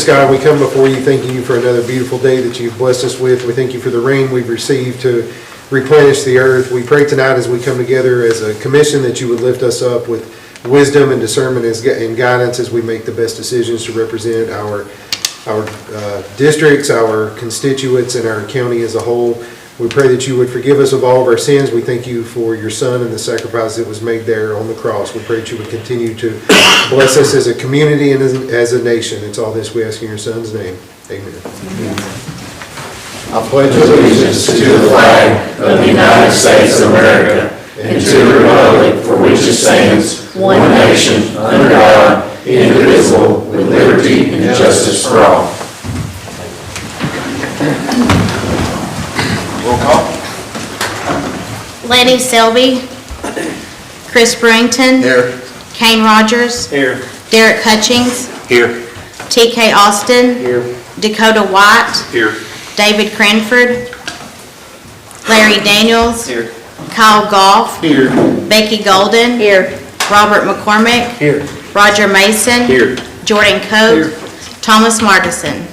God, we come before you thanking you for another beautiful day that you've blessed us with. We thank you for the rain we've received to replenish the earth. We pray tonight as we come together as a commission that you would lift us up with wisdom and discernment and guidance as we make the best decisions to represent our districts, our constituents, and our county as a whole. We pray that you would forgive us of all of our sins. We thank you for your Son and the sacrifice that was made there on the cross. We pray that you would continue to bless us as a community and as a nation. It's all this we ask in your Son's name. Amen. I pledge allegiance to the flag of the United States of America and to the republic for which it stands, one nation, under God, indivisible, with liberty and justice for all. Roll call. Lenny Selby. Chris Brington. Here. Kane Rogers. Here. Derek Hutchings. Here. TK Austin. Here. Dakota White. Here. David Cranford. Larry Daniels. Here. Kyle Goff. Here. Becky Golden. Here. Robert McCormick. Here. Roger Mason. Here. Jordan Cope. Thomas Markison.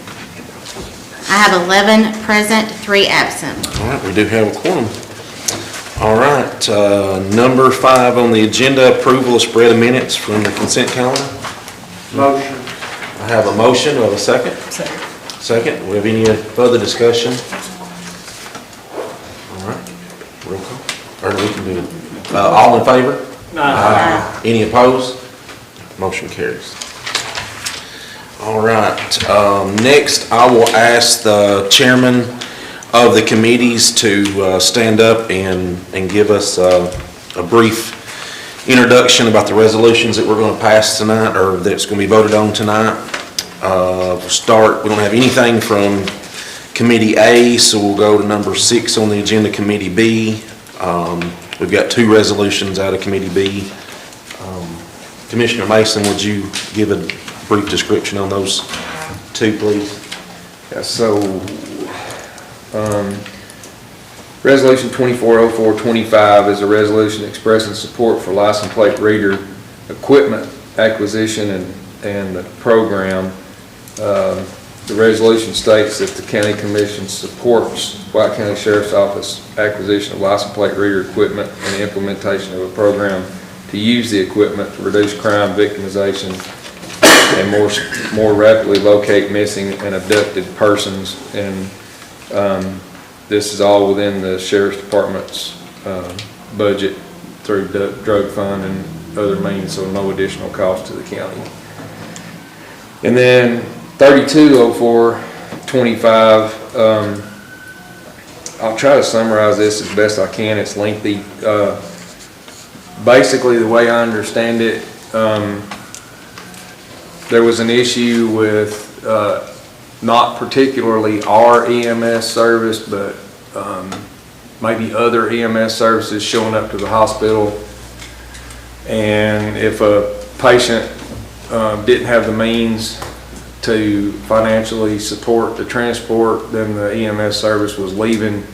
I have 11 present, 3 absent. All right, we do have a quorum. All right, number 5 on the agenda, approval of spread of minutes from the consent calendar. Motion. I have a motion. Do I have a second? Second. Do we have any further discussion? All right, roll call. Or we can do it. All in favor? Aye. Any opposed? Motion carries. All right, next I will ask the chairman of the committees to stand up and give us a brief introduction about the resolutions that we're going to pass tonight, or that's going to be voted on tonight. We'll start, we don't have anything from Committee A, so we'll go to number 6 on the agenda, Committee B. We've got 2 resolutions out of Committee B. Commissioner Mason, would you give a brief description on those 2, please? Yeah, so Resolution 240425 is a resolution expressing support for license plate reader equipment acquisition and the program. The resolution states that the County Commission supports White County Sheriff's Office acquisition of license plate reader equipment and the implementation of a program to use the equipment to reduce crime victimization and more rapidly locate missing and abducted persons. And this is all within the Sheriff's Department's budget through drug fund and other means, so no additional cost to the county. And then 320425, I'll try to summarize this as best I can. It's lengthy. Basically, the way I understand it, there was an issue with not particularly our EMS service, but maybe other EMS services showing up to the hospital. And if a patient didn't have the means to financially support the transport, then the EMS service was leaving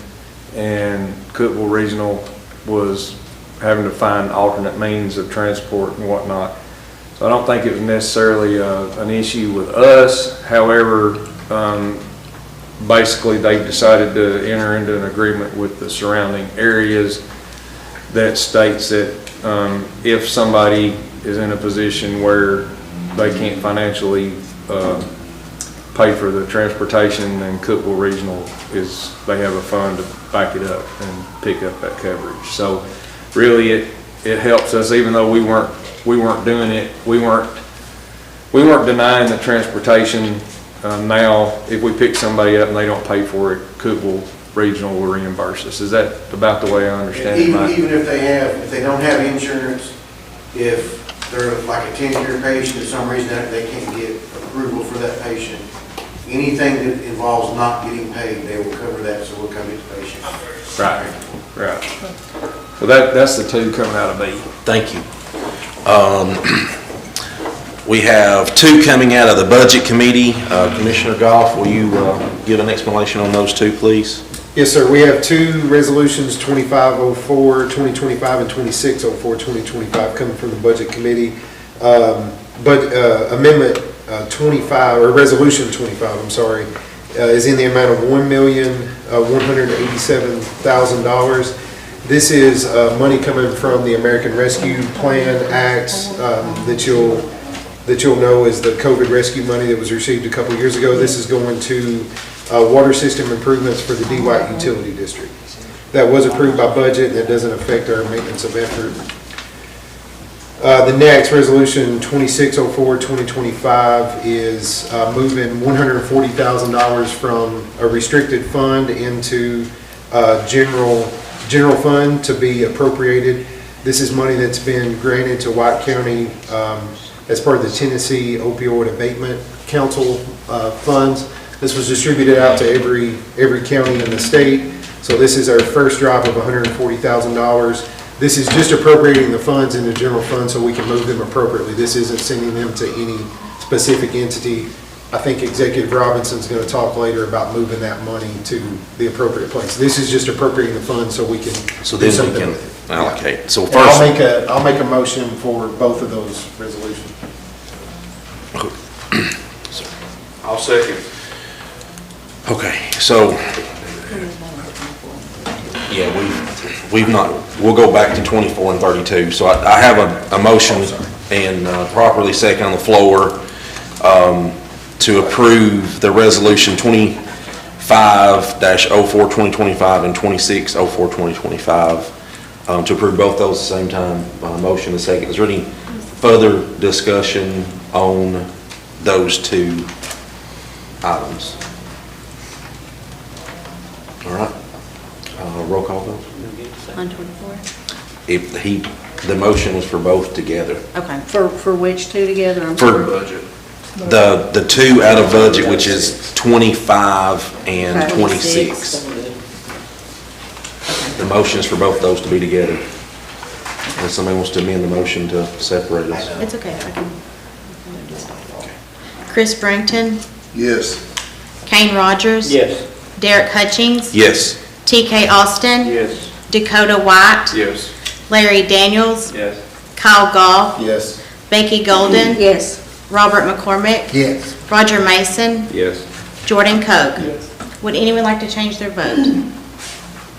and Cookeville Regional was having to find alternate means of transport and whatnot. So I don't think it was necessarily an issue with us. However, basically they've decided to enter into an agreement with the surrounding areas that states that if somebody is in a position where they can't financially pay for the transportation, then Cookeville Regional they have a fund to back it up and pick up that coverage. So really it helps us, even though we weren't doing it, we weren't denying the transportation. Now if we pick somebody up and they don't pay for it, Cookeville Regional will reimburse us. Is that about the way I understand it, Mike? Even if they don't have insurance, if they're like a 10-year patient, for some reason they can't get approval for that patient, anything that involves not getting paid, they will cover that, so we'll cover the patient. Right. Well, that's the 2 coming out of B. Thank you. We have 2 coming out of the Budget Committee. Commissioner Goff, will you give an explanation on those 2, please? Yes, sir. We have 2 resolutions, 2504, 2025, and 2604, 2025, coming from the Budget Committee. Amendment 25, or Resolution 25, I'm sorry, is in the amount of $1,187,000. This is money coming from the American Rescue Plan Act that you'll know is the COVID rescue money that was received a couple years ago. This is going to water system improvements for the D-White Utility District. That was approved by budget, and that doesn't affect our maintenance of effort. The next, Resolution 2604-2025, is moving $140,000 from a restricted fund into general fund to be appropriated. This is money that's been granted to White County as part of the Tennessee Opioid Abatement Council funds. This was distributed out to every county in the state. So this is our first drop of $140,000. This is just appropriating the funds in the general fund so we can move them appropriately. This isn't sending them to any specific entity. I think Executive Robinson's going to talk later about moving that money to the appropriate place. This is just appropriating the funds so we can So do then we something can with it. allocate. So And first, I'll make a motion for both of those resolutions. I'll second. okay, so, yeah, we'll go back to 24 and 32. So I have a motion and properly second on the floor to approve the resolution 25-04-2025 and 26-04-2025, to approve both those at the same time. Motion and second. Is there any further discussion on those two items? All right. Roll call vote. On 24? The motion was for both together. Okay. For which two together? I'm For sorry. Budget. the two out of budget, which is 25 and Okay. 26. The motion is for both those to be together. Unless somebody wants to amend the motion to separate us. It's okay, I can. Chris Brington, Yes. Kane Rogers. Yes. Derek Hutchings. Yes. TK Austin. Yes. Dakota White. Yes. Larry Daniels. Yes. Kyle Goff. Yes. Becky Golden. Yes. Robert McCormick. Yes. Roger Mason. Yes. Jordan Koch. Would anyone like to change their vote?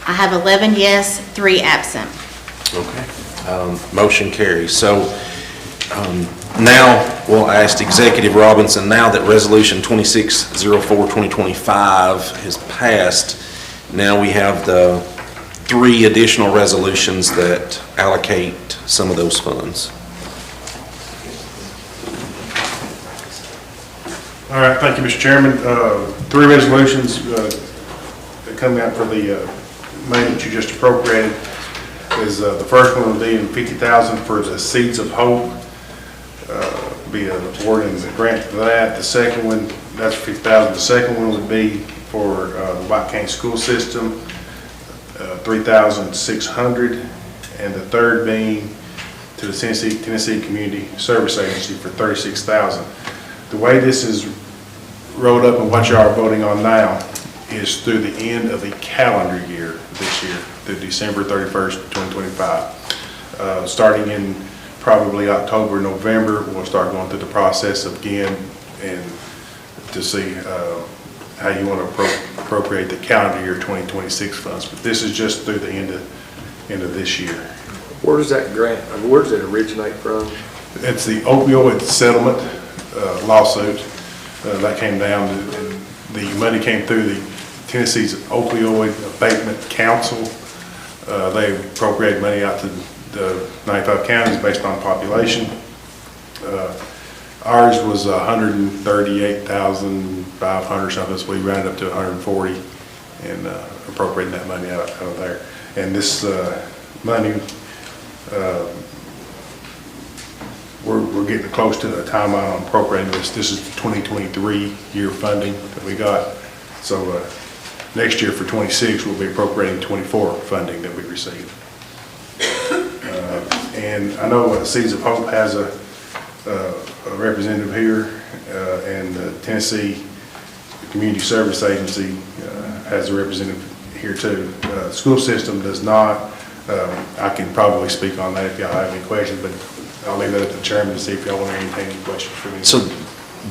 I have 11 yes, 3 absent. Okay. Motion carries. So now we'll ask Executive Robinson, now that Resolution 2604-2025 has passed, now we have the 3 additional resolutions that allocate some of those funds. All right, thank you, Mr. Chairman. 3 resolutions that come out for the money that you just appropriated is the first one will be in $50,000 for the Seeds of Hope, be awarding the grant for that. The second one, that's $50,000. The second one would be for the White County School System, $3,600, and the third being to the Tennessee Community Service Agency for $36,000. The way this is rolled up and what you are voting on now is through the end of the calendar year this year, through December 31st, 2025. Starting in probably October, November, we'll start going through the process again and to see how you want to appropriate the calendar year 2026 funds. But this is just through the end of this year. Where does that grant, where does it originate from? It's the opioid settlement lawsuit that came down, and the money came through the Tennessee's Opioid Abatement Council. They appropriate money out to the 95 counties based on population. Ours was 138,500 something, so we rounded up to 140 and appropriating that money out of there. And this money, we're getting close to the timeline on appropriating this. This is the 2023 year funding that we got. So next year for 26, we'll be appropriating 24 funding that we received. And I know Seeds of Hope has a representative here, and the Tennessee Community Service Agency has a representative here too. The school system does not. I can probably speak on that if y'all have any questions, but I'll leave that up to the chairman to see if y'all want to entertain any questions from me. So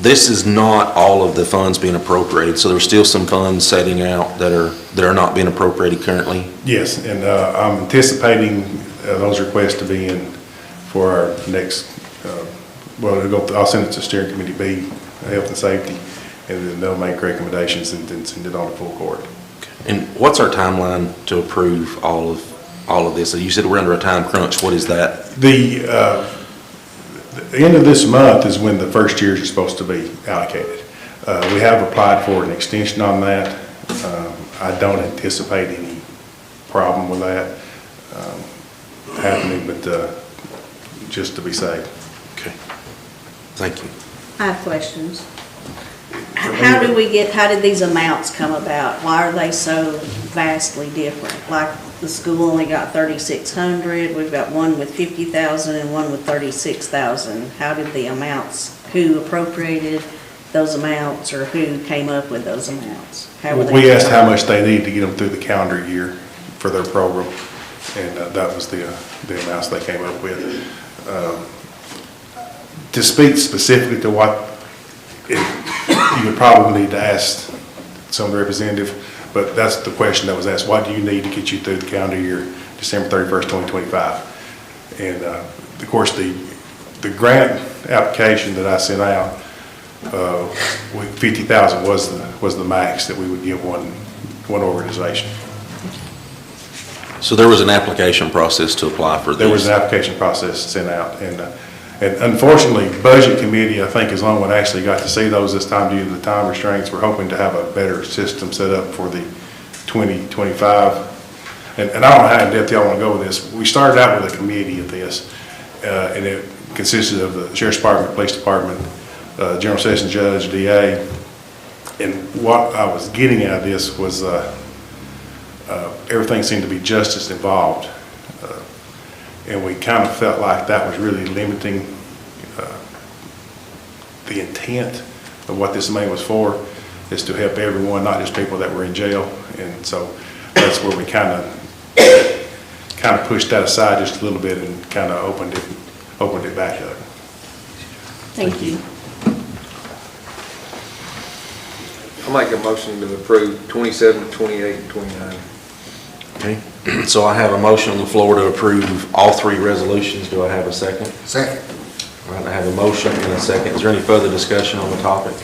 this is not all of the funds being appropriated, so there's still some funds setting out that are not being appropriated currently? Yes, and I'm anticipating those requests to be in for our next, I'll send it to steering committee B, Health and Safety, and then they'll make recommendations and then send it on to full court. And what's our timeline to approve all of this? So you said we're under a time crunch. What is that? The end of this month is when the first years are supposed to be allocated. We have applied for an extension on that. I don't anticipate any problem with that happening, but just to be safe. Okay. Thank you. I have questions. How did these amounts come about? Why are they so vastly different? Like, the school only got 3,600, we've got one with 50,000 and one with 36,000. How did the amounts, who appropriated those amounts, or who came up with those amounts? How were they We asked how determined? much they need to get them through the calendar year for their program, and that was the amounts they came up with. To speak specifically to what, you would probably need to ask some representative, but that's the question that was asked. What do you need to get you through the calendar year, December 31st, 2025? And of course, the grant application that I sent out, with 50,000 was the max that we would give one organization. So there was an application process to apply for these? There was an application process sent out, and unfortunately, Budget Committee, I think, is the only one actually got to see those this time due to the time restraints. We're hoping to have a better system set up for the 2025. And I don't know how in-depth y'all want to go with this. We started out with a committee of this, and it consisted of the Sheriff's Department, Police Department, General Sessions Judge, DA. And what I was getting at of this was everything seemed to be justice involved. And we kind of felt like that was really limiting the intent of what this money was for, is to help everyone, not just people that were in jail. And so that's where we kind of pushed that aside just a little bit and kind of opened it back up. Thank you. I'll make a motion to approve 27, 28, and 29. Okay. So I have a motion on the floor to approve all three resolutions. Do I have a second? Second. All right, I have a motion and a second. Is there any further discussion on the topic?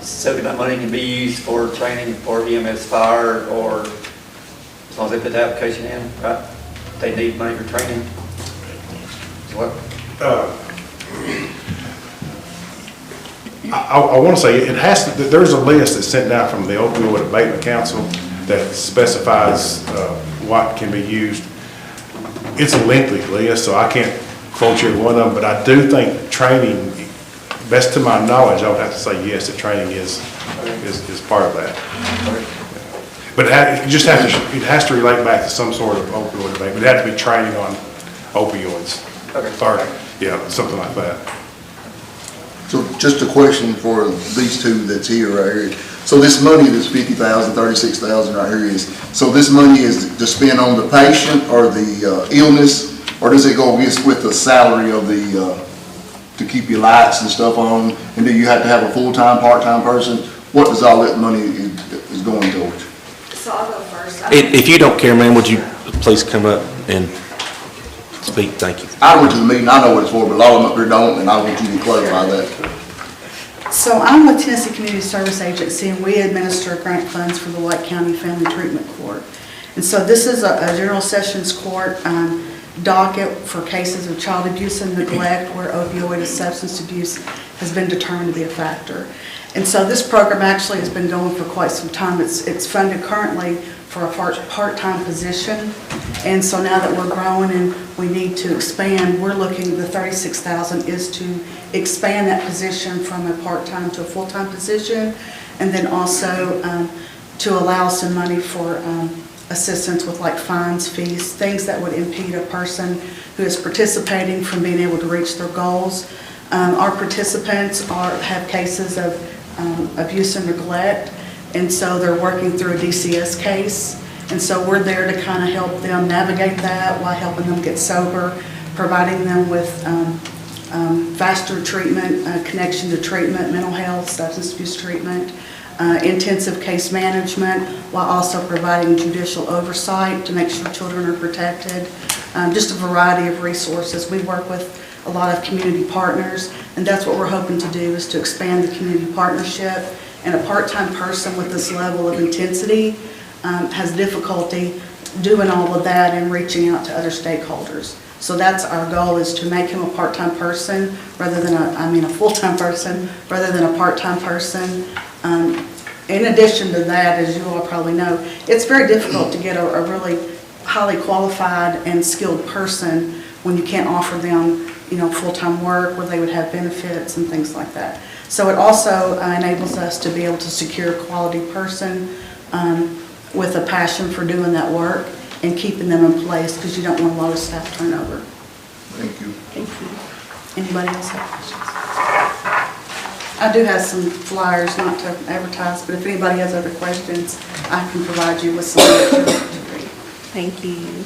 So that money can be used for training for EMS fire, or as long as they put the application in, right? They need money for training. What? I want to say it has to, there's a list that's sent out from the Opioid Abatement Council that specifies what can be used. It's a lengthy list, so I can't quote you one of them, but I do think training, best to my knowledge, I would have to say yes, that training is part of that. But it has to relate back to some sort of opioid abatement. It has to be training on opioids. Okay. Or, yeah, something like that. So just a question for these two that's here right here. So this money, this 50,000, 36,000 right here is, so this money is to spend on the patient or the illness, or does it go with the salary of the, to keep your lights and stuff on? And do you have to have a full-time, part-time person? What does all that money is going towards? So I'll go first. If you don't care, ma'am, would you please come up and speak? Thank you. I went to the meeting, I know what it's for, but a lot of them up here don't, and I want you to clarify that. So I'm with Tennessee Community Service Agency, and we administer grant funds for the White County Family Treatment Court. And so this is a general sessions court docket for cases of child abuse and neglect where opioid and substance abuse has been determined to be a factor. And so this program actually has been going for quite some time. It's funded currently for a part-time position. And so now that we're growing and we need to expand, we're looking, the 36,000 is to expand that position from a part-time to a full-time position, and then also to allow some money for assistance with like fines, fees, things that would impede a person who is participating from being able to reach their goals. Our participants have cases of abuse and neglect, and so they're working through a DCS case, and so we're there to kind of help them navigate that while helping them get sober, providing them with faster treatment, connection to treatment, mental health, substance abuse treatment, intensive case management, while also providing judicial oversight to make sure children are protected. Just a variety of resources. We work with a lot of community partners, and that's what we're hoping to do, is to expand the community partnership. And a part-time person with this level of intensity has difficulty doing all of that and reaching out to other stakeholders. So that's our goal, is to make him a part-time person rather than a full-time person rather than a part-time person. In addition to that, as you all probably know, it's very difficult to get a really highly qualified and skilled person when you can't offer them, full-time work where they would have benefits and things like that. So it also enables us to be able to secure a quality person with a passion for doing that work and keeping them in place, because you don't want a lot of staff turnover. Thank you. Thank you. Anybody else have questions? I do have some flyers, not to advertise, but if anybody has other questions, I can provide you with some to read. Thank you.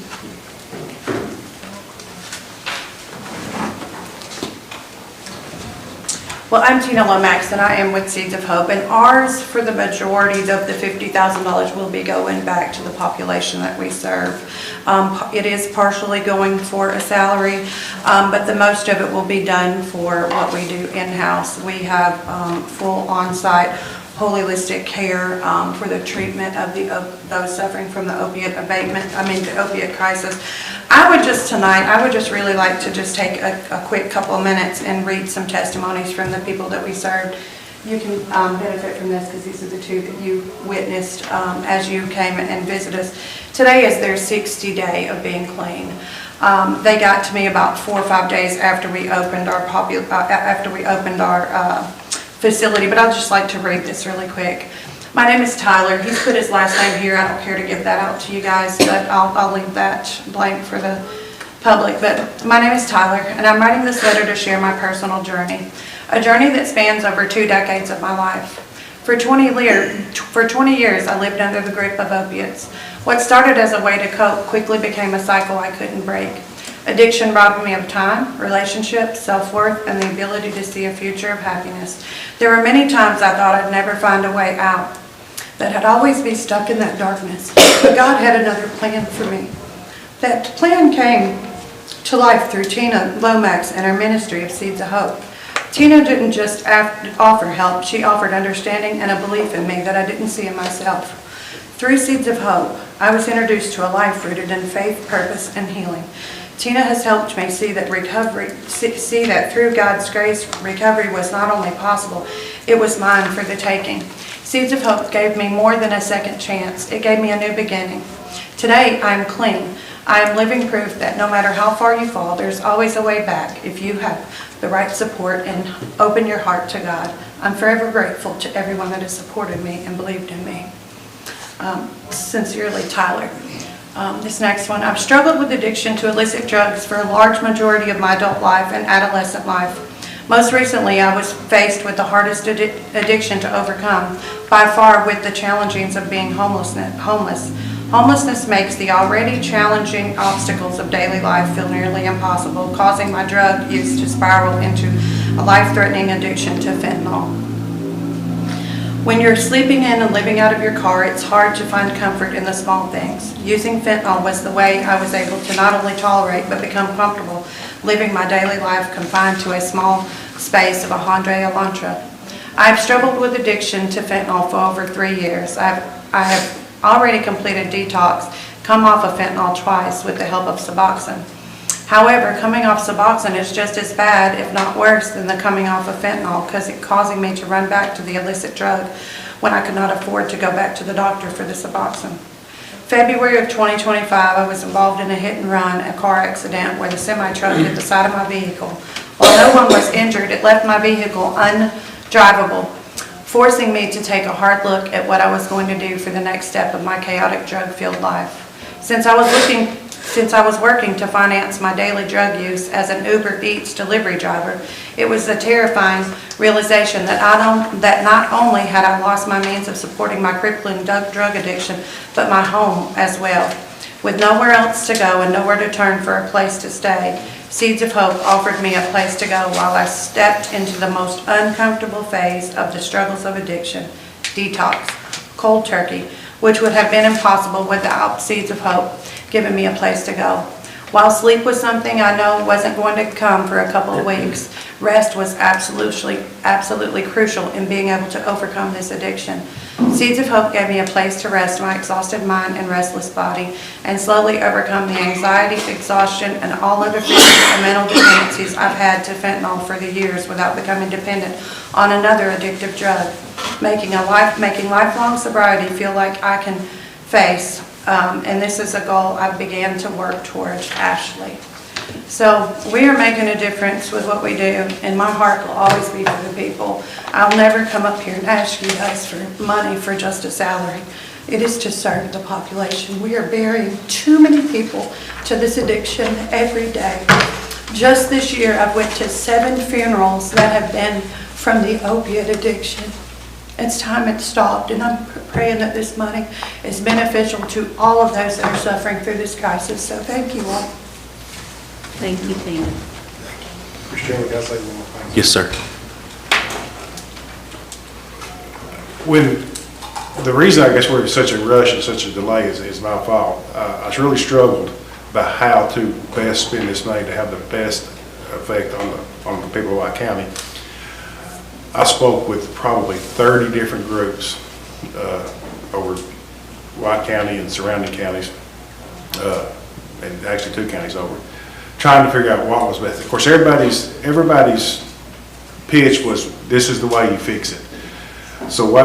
Well, I'm Tina Lomax, and I am with Seeds of Hope, and ours, for the majority of the $50,000, will be going back to the population that we serve. It is partially going for a salary, but the most of it will be done for what we do in-house. We have full on-site holistic care for the treatment of those suffering from the opiate crisis. I would just really like to just take a quick couple of minutes and read some testimonies from the people that we served. You can benefit from this, because these are the two that you witnessed as you came and visited us. Today is their 60th day of being clean. They got to me about 4 or 5 days after we opened our facility, but I'd just like to read this really quick. My name is Tyler. He's put his last name here. I don't care to give that out to you guys, but I'll leave that blank for the public. But my name is Tyler, and I'm writing this letter to share my personal journey, a journey that spans over 2 decades of my life. For 20 years, I lived under the grip of opiates. What started as a way to cope quickly became a cycle I couldn't break. Addiction robbed me of time, relationships, self-worth, and the ability to see a future of happiness. There were many times I thought I'd never find a way out, that I'd always be stuck in that darkness. But God had another plan for me. That plan came to life through Tina Lomax and her ministry of Seeds of Hope. Tina didn't just offer help, she offered understanding and a belief in me that I didn't see in myself. Through Seeds of Hope, I was introduced to a life rooted in faith, purpose, and healing. Tina has helped me see that through God's grace, recovery was not only possible, it was mine for the taking. Seeds of Hope gave me more than a second chance. It gave me a new beginning. Today, I am clean. I am living proof that no matter how far you fall, there's always a way back if you have the right support and open your heart to God. I'm forever grateful to everyone that has supported me and believed in me. Sincerely, Tyler. This next one. I've struggled with addiction to illicit drugs for a large majority of my adult life and adolescent life. Most recently, I was faced with the hardest addiction to overcome, by far, with the challengings of being homeless. Homelessness makes the already challenging obstacles of daily life feel nearly impossible, causing my drug use to spiral into a life-threatening addiction to fentanyl. When you're sleeping in and living out of your car, it's hard to find comfort in the small things. Using fentanyl was the way I was able to not only tolerate but become comfortable living my daily life confined to a small space of a Hyundai Elantra. I've struggled with addiction to fentanyl for over 3 years. I have already completed detox, come off of fentanyl twice with the help of Suboxone. However, coming off Suboxone is just as bad, if not worse, than the coming off of fentanyl, because it's causing me to run back to the illicit drug when I could not afford to go back to the doctor for the Suboxone. February of 2025, I was involved in a hit and run, a car accident where the semi-truck hit the side of my vehicle. While no one was injured, it left my vehicle undrivable, forcing me to take a hard look at what I was going to do for the next step of my chaotic drug-filled life. Since I was working to finance my daily drug use as an Uber Eats delivery driver, it was a terrifying realization that not only had I lost my means of supporting my crippling drug addiction, but my home as well. With nowhere else to go and nowhere to turn for a place to stay, Seeds of Hope offered me a place to go while I stepped into the most uncomfortable phase of the struggles of addiction, detox, cold turkey, which would have been impossible without Seeds of Hope giving me a place to go. While sleep was something I know wasn't going to come for a couple of weeks, rest was absolutely crucial in being able to overcome this addiction. Seeds of Hope gave me a place to rest my exhausted mind and restless body and slowly overcome the anxiety, exhaustion, and all other physical and mental dependencies I've had to fentanyl for the years without becoming dependent on another addictive drug, making lifelong sobriety feel like I can face. And this is a goal I began to work towards, Ashley. So we are making a difference with what we do, and my heart will always be for the people. I'll never come up here and ask you guys for money for just a salary. It is to serve the population. We are burying too many people to this addiction every day. Just this year, I've went to 7 funerals that have been from the opiate addiction. It's time it stopped, and I'm praying that this money is beneficial to all of those that are suffering through this crisis. So thank you all. Thank you, Tina. Mr. Chairman, can I say one more thing? Yes, sir. The reason I guess we're in such a rush and such a delay is my fault. I really struggled about how to best spend this money to have the best effect on the people of White County. I spoke with probably 30 different groups over White County and surrounding counties, and actually 2 counties over, trying to figure out what was best. Of course, everybody's pitch was, this is the way you fix it. So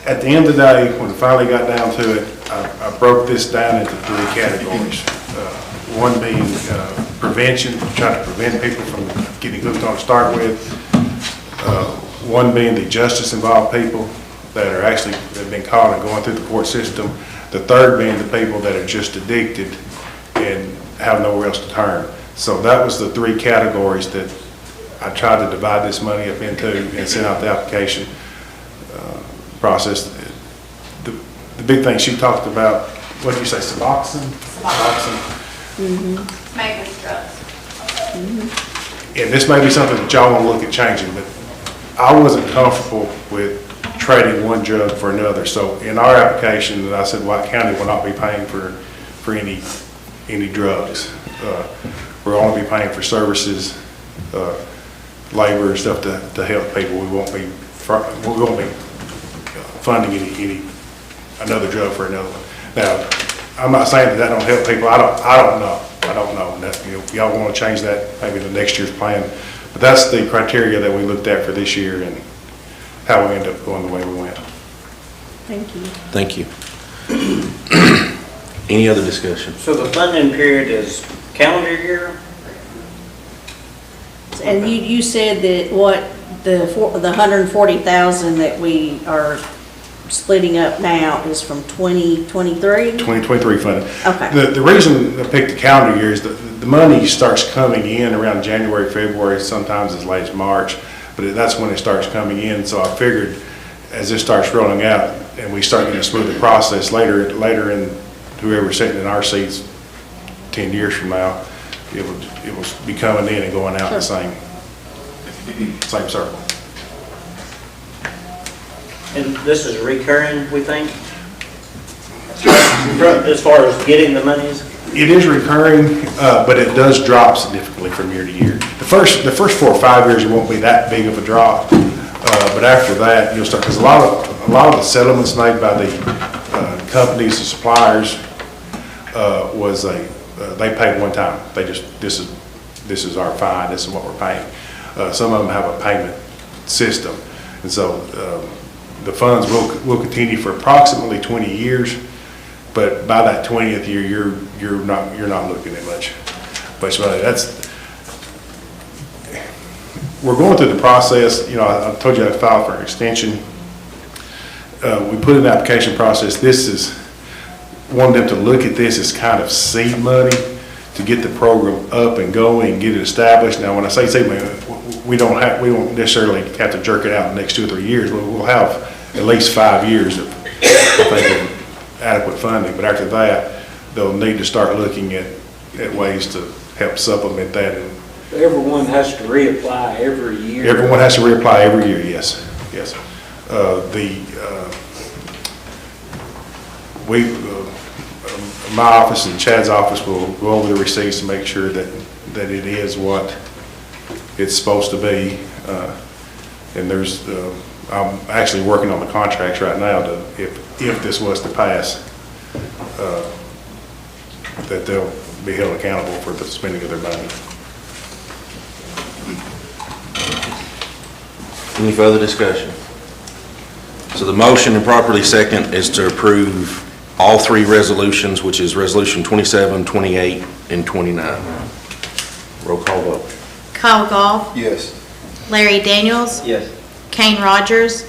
at the end of the day, when it finally got down to it, I broke this down into 3 categories. One being prevention, trying to prevent people from getting hooked on to start with. One being the justice-involved people that have been caught and going through the court system. The third being the people that are just addicted and have nowhere else to turn. So that was the 3 categories that I tried to divide this money up into and send out the application process. The big thing she talked about, what did you say, Suboxone? Suboxone. Maintenance drugs. And this may be something that y'all want to look at changing, but I wasn't comfortable with trading one drug for another. So in our application, that I said White County will not be paying for any drugs. We'll only be paying for services, labor and stuff to help people. We won't be funding another drug for another one. Now, I'm not saying that don't help people. I don't know. And that, y'all want to change that maybe the next year's plan. But that's the criteria that we looked at for this year and how we end up going the way we went. Thank you. Thank you. Any other discussion? So the funding period is calendar year? And you said that the 140,000 that we are splitting up now is from 2023? 2023 funding. Okay. The reason I picked the calendar year is that the money starts coming in around January, February, sometimes as late as March, but that's when it starts coming in. So I figured as this starts rolling out and we start getting a smoother process later in whoever's sitting in our seats 10 years from now, it will be coming in and going out the same circle. And this is recurring, we think? As far as getting the monies? It is recurring, but it does drop significantly from year to year. The first 4 or 5 years, it won't be that big of a drop, but after that, you'll start, because a lot of the settlements made by the companies, the suppliers, they paid one time. They just, this is our fine, this is what we're paying. Some of them have a payment system, and so the funds will continue for approximately 20 years. But by that 20th year, you're not looking at much money. We're going through the process. I told you I filed for an extension. We put in an application process. This is wanting them to look at this as kind of seed money to get the program up and going and get it established. Now, when I say seed money, we don't necessarily have to jerk it out in the next 2 or 3 years. We'll have at least 5 years of, I think, adequate funding, but after that, they'll need to start looking at ways to help supplement that Everyone has to reapply every year. Everyone has to reapply every year, yes, yes. My office and Chad's office will go over the receipts to make sure that it is what it's supposed to be. And I'm actually working on the contracts right now to, if this was to pass, that they'll be held accountable for the spending of their money. Any further discussion? So the motion and properly second is to approve all three resolutions, which is Resolution 27, 28, and 29. Roll call vote. Kyle Goff, Yes. Larry Daniels, Yes. Kane Rogers,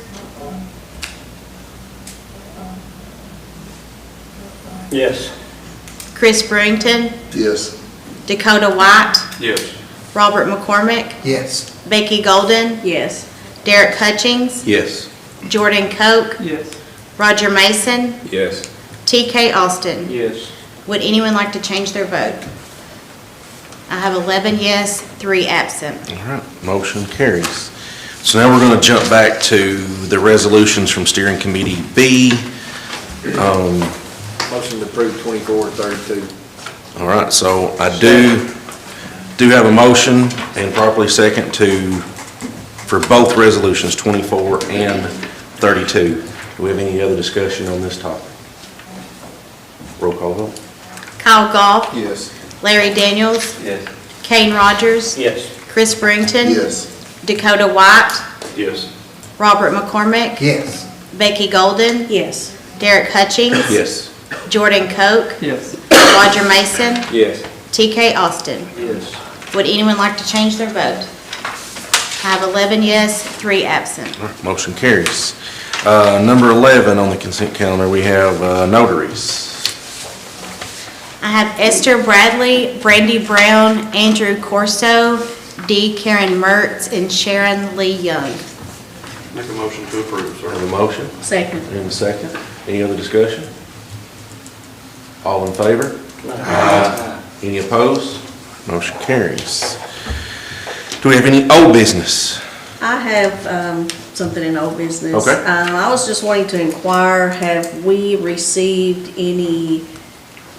Yes. Chris Brington, Yes. Dakota White, Yes. Robert McCormick, Yes. Becky Golden, Yes. Derek Hutchings, Yes. Jordan Koch, Yes. Roger Mason, Yes. TK Austin. Yes. Would anyone like to change their vote? I have 11 yes, 3 absent. All right, motion carries. So now we're going to jump back to the resolutions from Steering Committee B. Motion to approve 24 and 32. All right, so I do have a motion and properly second for both resolutions, 24 and 32. Do we have any other discussion on this topic? Roll call vote. Kyle Goff, Yes. Larry Daniels, Yes. Kane Rogers, Yes. Chris Brington, Yes. Dakota White, Yes. Robert McCormick, Yes. Becky Golden, Yes. Derek Hutchings, Yes. Jordan Koch, Yes. Roger Mason, Yes. TK Austin. Yes. Would anyone like to change their vote? I have 11 yes, 3 absent. All right, motion carries. Number 11 on the consent calendar, we have notaries. I have Esther Bradley, Brandy Brown, Andrew Corso, D. Karen Mertz, and Sharon Lee Young. Make a motion to approve, I have a motion Second. and a second. Any other discussion? All in favor? Any opposed? Motion carries. Do we have any old business? I have something in old business. Okay. I was just wanting to inquire, have we received any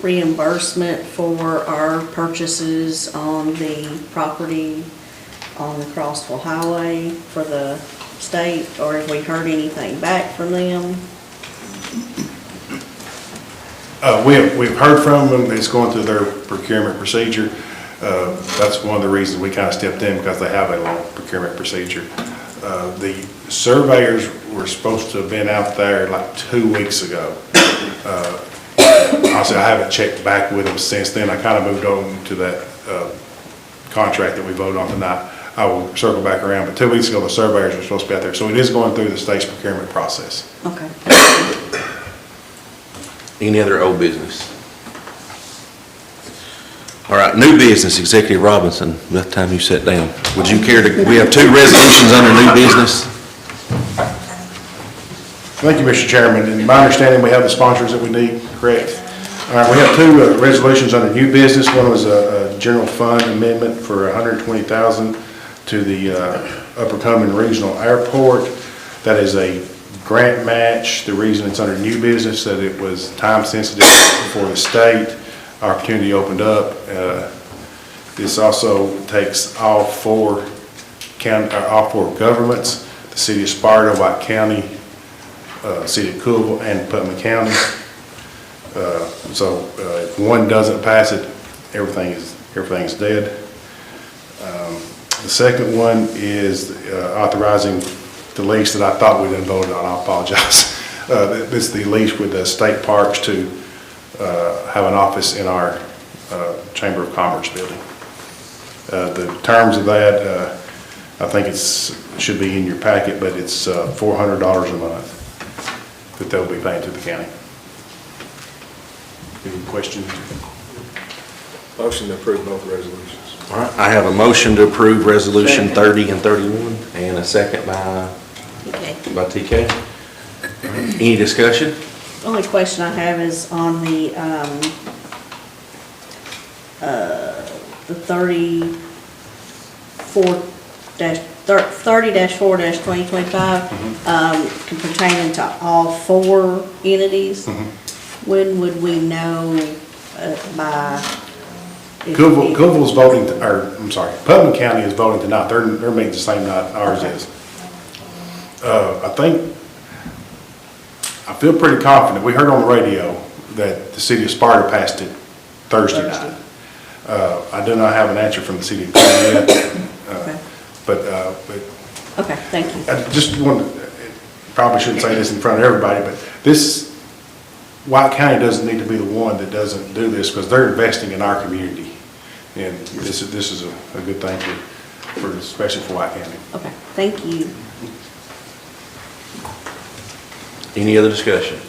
reimbursement for our purchases on the property on the Crossville Highway for the state, or have we heard anything back from them? We've heard from them, it's going through their procurement procedure. That's one of the reasons we kind of stepped in, because they have a long procurement procedure. The surveyors were supposed to have been out there like 2 weeks ago. Honestly, I haven't checked back with them since then. I kind of moved on to that contract that we voted on tonight. I will circle back around, but 2 weeks ago, the surveyors were supposed to be out there. So it is going through the state's procurement process. Okay. Any other old business? All right, new business, Executive Robinson, about the time you sat down. Would you care to, we have 2 resolutions under new business. Thank you, Mr. Chairman. In my understanding, we have the sponsors that we need, correct? All right, we have 2 resolutions under new business. One was a general fund amendment for $120,000 to the Upper Cumming Regional Airport. That is a grant match. The reason it's under new business, that it was time sensitive for the state. Opportunity opened up. This also takes all 4 governments, the city of Sparta, White County, city of Cookeville, and Putnam County. So if one doesn't pass it, everything is dead. The second one is authorizing the lease that I thought we'd voted on. I apologize. This is the lease with the state parks to have an office in our Chamber of Commerce building. The terms of that, I think should be in your packet, but it's $400 a month that they'll be paying to the county. Any questions? Motion to approve both resolutions. All right, I have a motion to approve Resolution 30 and 31, and a second by TK. Any discussion? The only question I have is on the 30, 30-4-2025, can pertain to all 4 entities. When would we know by? Cookville's voting, Putnam County is voting tonight. They're meeting the same night ours is. I feel pretty confident. We heard on the radio that the city of Sparta passed it Thursday night. I do not have an answer from the city of Clinton yet. But Okay, thank you. I just wanted, probably shouldn't say this in front of everybody, but White County doesn't need to be the one that doesn't do this, because they're investing in our community. And this is a good thing especially for White County. Okay, thank you. Any other discussion?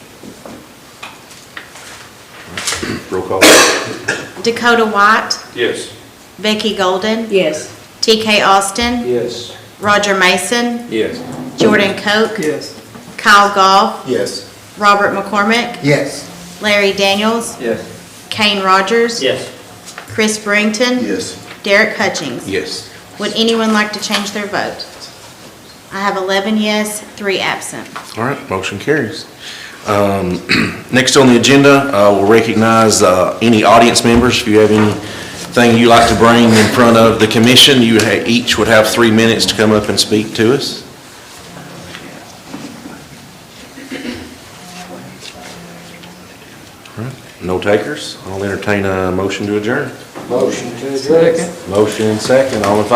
Roll call. Dakota White, Yes. Becky Golden, Yes. TK Austin, Yes. Roger Mason, Yes. Jordan Koch, Yes. Kyle Goff, Yes. Robert McCormick, Yes. Larry Daniels, Yes. Kane Rogers, Yes. Chris Brington, Yes. Derek Hutchings. Yes. Would anyone like to change their vote? I have 11 yes, 3 absent. All right, motion carries. Next on the agenda, we'll recognize any audience members. If you have anything you'd like to bring in front of the commission, you each would have 3 minutes to come up and speak to us. All right, no takers. I'll entertain a motion to adjourn. Motion to adjourn. Motion and second. All in favor?